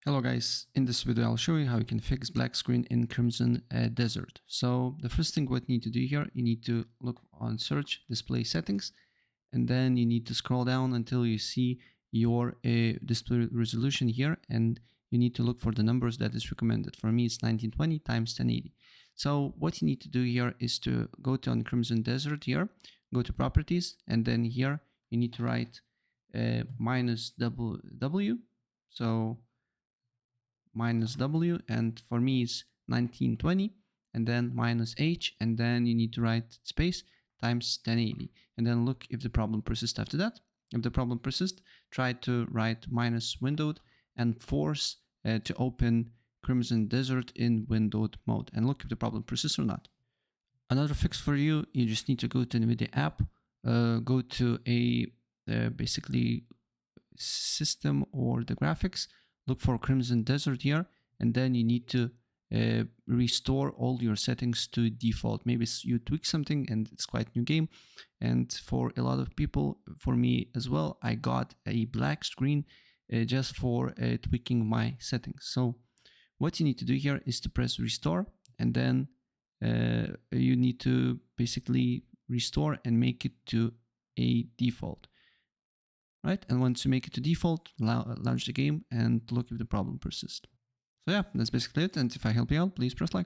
Hello guys, in this video I'll show you how you can fix black screen in Crimson Desert. So the first thing what you need to do here, you need to look on search display settings, and then you need to scroll down until you see your display resolution here, and you need to look for the numbers that is recommended. For me it's 1920 times 1080. So what you need to do here is to go to on Crimson Desert here, go to properties, and then here you need to write minus W. So minus W, and for me it's 1920, and then minus H, and then you need to write space times 1080, and then look if the problem persists after that. If the problem persists, try to write minus windowed and force to open Crimson Desert in windowed mode, and look if the problem persists or not. Another fix for you, you just need to go to NVIDIA app, go to a basically system or the graphics, look for Crimson Desert here, and then you need to restore all your settings to default. Maybe you tweak something and it's quite new game, and for a lot of people, for me as well, I got a black screen just for tweaking my settings. So what you need to do here is to press restore, and then you need to basically restore and make it to a default. Right, and once you make it to default, launch the game and look if the problem persists. So yeah, that's basically it, and if I help you out, please press like.